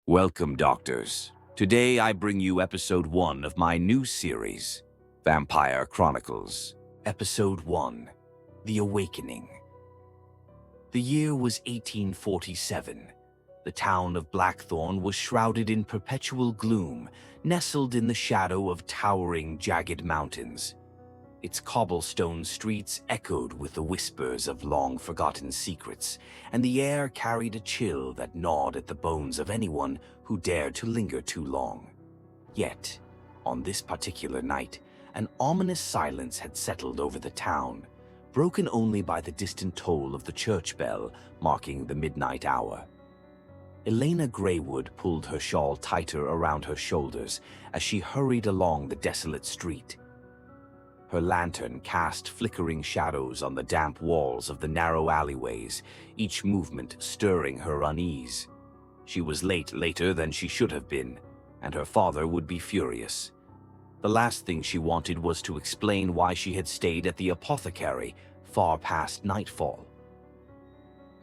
Welcome, doctors. Today I bring you episode 1 of my new series, Vampire Chronicles. Episode 1, The Awakening. The year was 1847. The town of Blackthorn was shrouded in perpetual gloom, nestled in the shadow of towering, jagged mountains. Its cobblestone streets echoed with the whispers of long-forgotten secrets, and the air carried a chill that gnawed at the bones of anyone who dared to linger too long. Yet, on this particular night, an ominous silence had settled over the town, broken only by the distant toll of the church bell marking the midnight hour. Elena Greywood pulled her shawl tighter around her shoulders as she hurried along the desolate street. Her lantern cast flickering shadows on the damp walls of the narrow alleyways, each movement stirring her unease. She was later than she should have been, and her father would be furious. The last thing she wanted was to explain why she had stayed at the apothecary far past nightfall.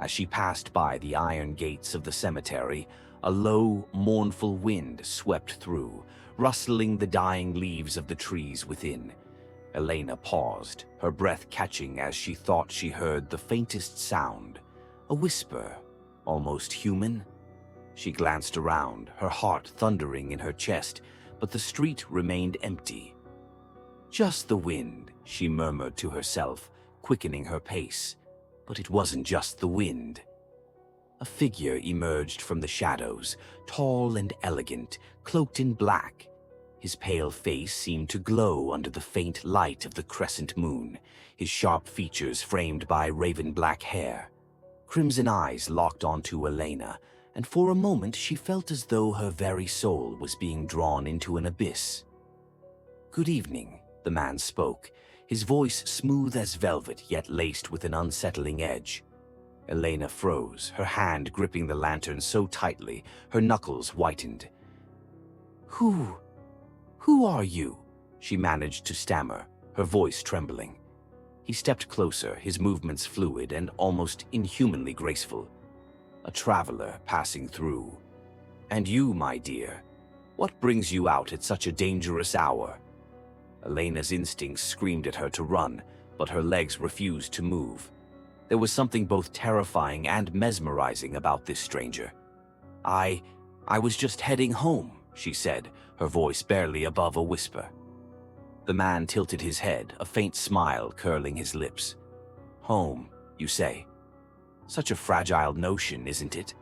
As she passed by the iron gates of the cemetery, a low, mournful wind swept through, rustling the dying leaves of the trees within. Elena paused, her breath catching as she thought she heard the faintest sound, a whisper, almost human. She glanced around, her heart thundering in her chest, but the street remained empty. "Just the wind," she murmured to herself, quickening her pace. But it wasn't just the wind. A figure emerged from the shadows, tall and elegant, cloaked in black. His pale face seemed to glow under the faint light of the crescent moon, his sharp features framed by raven-black hair. Crimson eyes locked onto Elena, and for a moment she felt as though her very soul was being drawn into an abyss. "Good evening," the man spoke, his voice smooth as velvet yet laced with an unsettling edge. Elena froze, her hand gripping the lantern so tightly her knuckles whitened. Who are you?" she managed to stammer, her voice trembling. He stepped closer, his movements fluid and almost inhumanly graceful. "A traveler passing through. And you, my dear, what brings you out at such a dangerous hour?" Elena's instincts screamed at her to run, but her legs refused to move. There was something both terrifying and mesmerizing about this stranger. I was just heading home," she said, her voice barely above a whisper. The man tilted his head, a faint smile curling his lips. "Home, you say? Such a fragile notion, isn't it?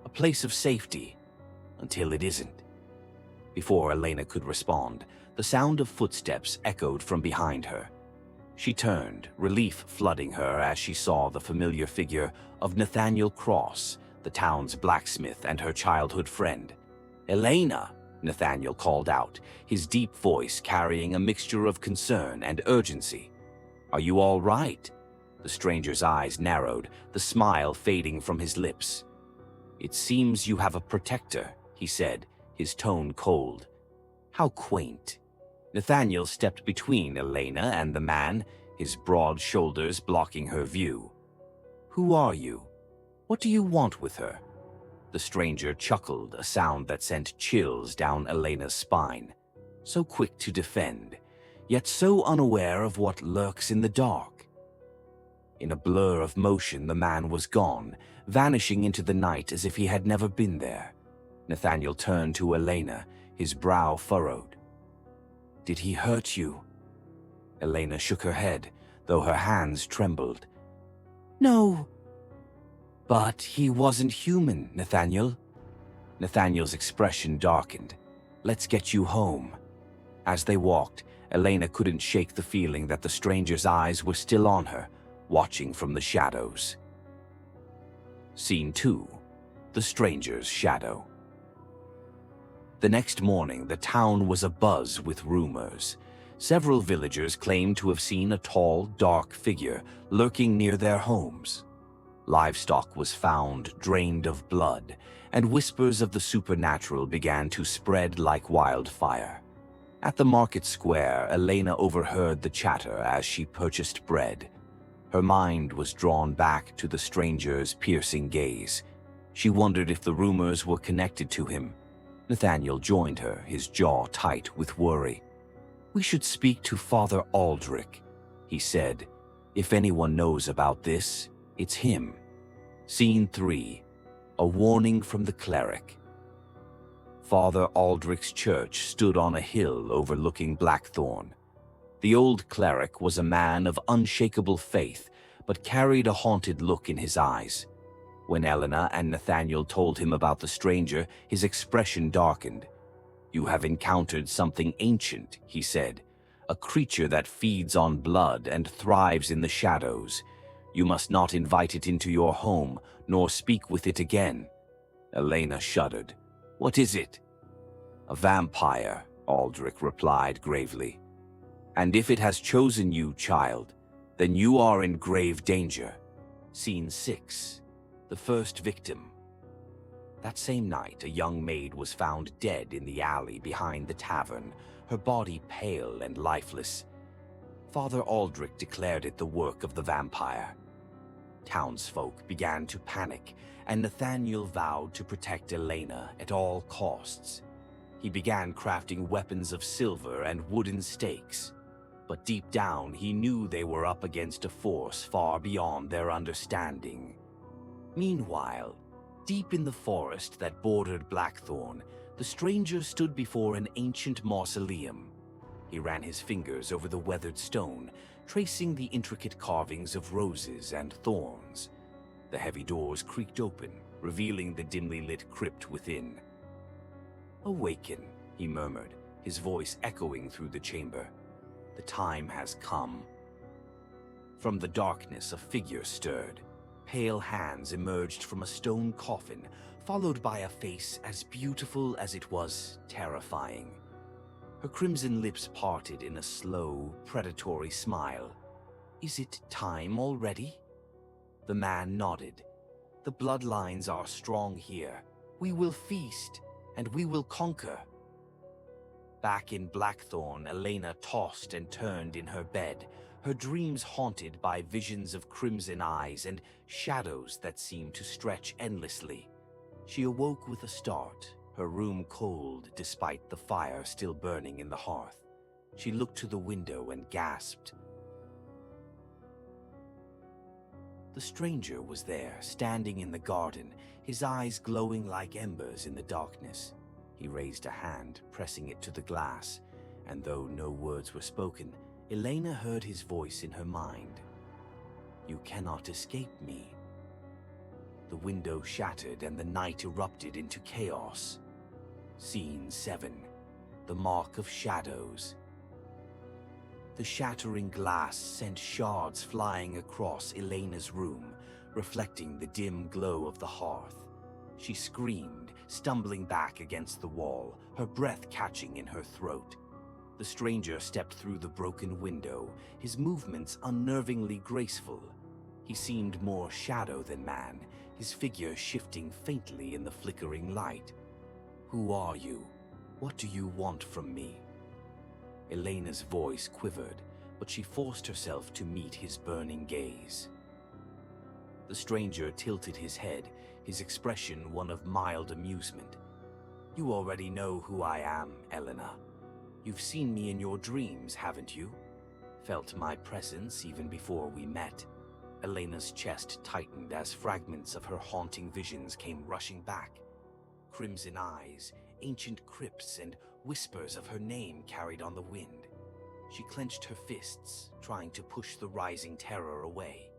A place of safety, until it isn't." Before Elena could respond, the sound of footsteps echoed from behind her. She turned, relief flooding her as she saw the familiar figure of Nathaniel Cross, the town's blacksmith and her childhood friend. "Elena!" Nathaniel called out, his deep voice carrying a mixture of concern and urgency. "Are you all right?" The stranger's eyes narrowed, the smile fading from his lips. "It seems you have a protector," he said, his tone cold. "How quaint." Nathaniel stepped between Elena and the man, his broad shoulders blocking her view. "Who are you? What do you want with her?" The stranger chuckled, a sound that sent chills down Elena's spine. So quick to defend, yet so unaware of what lurks in the dark. In a blur of motion, the man was gone, vanishing into the night as if he had never been there. Nathaniel turned to Elena, his brow furrowed. "Did he hurt you?" Elena shook her head, though her hands trembled. "No." "But he wasn't human, Nathaniel." Nathaniel's expression darkened. "Let's get you home." As they walked, Elena couldn't shake the feeling that the stranger's eyes were still on her, watching from the shadows. Scene 2. The Stranger's Shadow. The next morning, the town was abuzz with rumors. Several villagers claimed to have seen a tall, dark figure lurking near their homes. Livestock was found drained of blood, and whispers of the supernatural began to spread like wildfire. At the market square, Elena overheard the chatter as she purchased bread. Her mind was drawn back to the stranger's piercing gaze. She wondered if the rumors were connected to him. Nathaniel joined her, his jaw tight with worry. "We should speak to Father Aldrich," he said. "If anyone knows about this, it's him." Scene 3. A warning from the cleric. Father Aldrich's church stood on a hill overlooking Blackthorn. The old cleric was a man of unshakable faith, but carried a haunted look in his eyes. When Elena and Nathaniel told him about the stranger, his expression darkened. "You have encountered something ancient," he said. "A creature that feeds on blood and thrives in the shadows. You must not invite it into your home, nor speak with it again." Elena shuddered. "What is it?" "A vampire," Aldrich replied gravely. "And if it has chosen you, child, then you are in grave danger." Scene 6. The first victim. That same night, a young maid was found dead in the alley behind the tavern, her body pale and lifeless. Father Aldrich declared it the work of the vampire. Townsfolk began to panic, and Nathaniel vowed to protect Elena at all costs. He began crafting weapons of silver and wooden stakes. But deep down, he knew they were up against a force far beyond their understanding. Meanwhile, deep in the forest that bordered Blackthorn, the stranger stood before an ancient mausoleum. He ran his fingers over the weathered stone, tracing the intricate carvings of roses and thorns. The heavy doors creaked open, revealing the dimly lit crypt within. "Awaken," he murmured, his voice echoing through the chamber. "The time has come." From the darkness, a figure stirred. Pale hands emerged from a stone coffin, followed by a face as beautiful as it was terrifying. Her crimson lips parted in a slow, predatory smile. "Is it time already?" The man nodded. "The bloodlines are strong here. We will feast, and we will conquer." Back in Blackthorn, Elena tossed and turned in her bed, her dreams haunted by visions of crimson eyes and shadows that seemed to stretch endlessly. She awoke with a start, her room cold despite the fire still burning in the hearth. She looked to the window and gasped. The stranger was there, standing in the garden, his eyes glowing like embers in the darkness. He raised a hand, pressing it to the glass, and though no words were spoken, Elena heard his voice in her mind. "You cannot escape me." The window shattered and the night erupted into chaos. Scene 7. The Mark of Shadows. The shattering glass sent shards flying across Elena's room, reflecting the dim glow of the hearth. She screamed, stumbling back against the wall, her breath catching in her throat. The stranger stepped through the broken window, his movements unnervingly graceful. He seemed more shadow than man, his figure shifting faintly in the flickering light. "Who are you? What do you want from me?" Elena's voice quivered, but she forced herself to meet his burning gaze. The stranger tilted his head, his expression one of mild amusement. "You already know who I am, Elena. You've seen me in your dreams, haven't you? Felt my presence even before we met." Elena's chest tightened as fragments of her haunting visions came rushing back. Crimson eyes, ancient crypts, and whispers of her name carried on the wind. She clenched her fists, trying to push the rising terror away.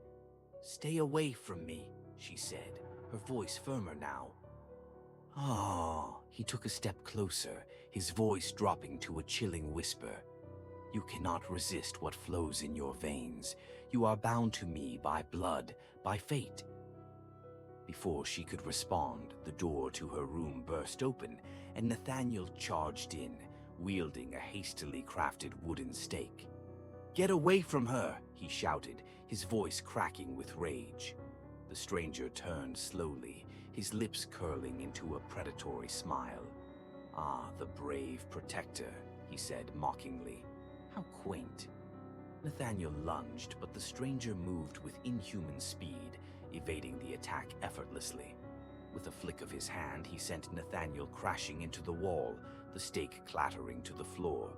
"Stay away from me," she said, her voice firmer now. "Ah," he took a step closer, his voice dropping to a chilling whisper. "You cannot resist what flows in your veins. You are bound to me by blood, by fate." Before she could respond, the door to her room burst open, and Nathaniel charged in, wielding a hastily crafted wooden stake. "Get away from her!" he shouted, his voice cracking with rage. The stranger turned slowly, his lips curling into a predatory smile. "Ah, the brave protector," he said mockingly. "How quaint." Nathaniel lunged, but the stranger moved with inhuman speed, evading the attack effortlessly. With a flick of his hand, he sent Nathaniel crashing into the wall, the stake clattering to the floor.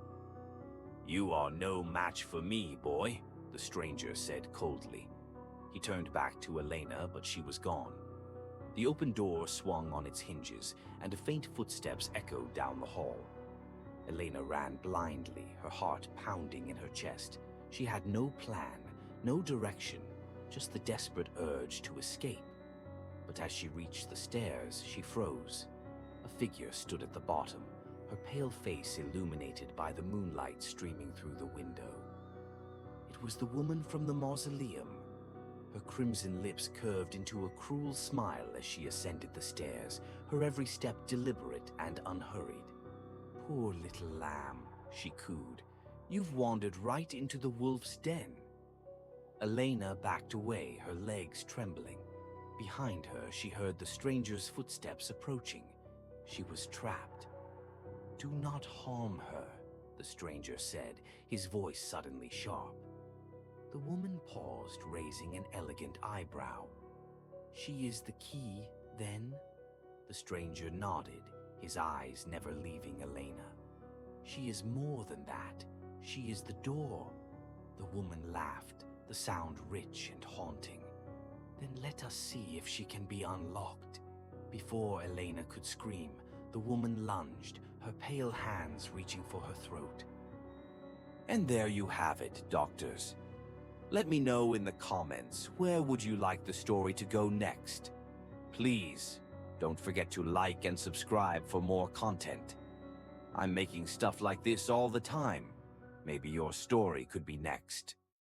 "You are no match for me, boy," the stranger said coldly. He turned back to Elena, but she was gone. The open door swung on its hinges, and faint footsteps echoed down the hall. Elena ran blindly, her heart pounding in her chest. She had no plan, no direction, just the desperate urge to escape. But as she reached the stairs, she froze. A figure stood at the bottom, her pale face illuminated by the moonlight streaming through the window. It was the woman from the mausoleum. Her crimson lips curved into a cruel smile as she ascended the stairs, her every step deliberate and unhurried. "Poor little lamb," she cooed. "You've wandered right into the wolf's den." Elena backed away, her legs trembling. Behind her, she heard the stranger's footsteps approaching. She was trapped. "Do not harm her," the stranger said, his voice suddenly sharp. The woman paused, raising an elegant eyebrow. "She is the key, then?" The stranger nodded, his eyes never leaving Elena. "She is more than that. She is the door." The woman laughed, the sound rich and haunting. "Then let us see if she can be unlocked." Before Elena could scream, the woman lunged, her pale hands reaching for her throat. And there you have it, doctors. Let me know in the comments, where would you like the story to go next? Please, don't forget to like and subscribe for more content. I'm making stuff like this all the time. Maybe your story could be next.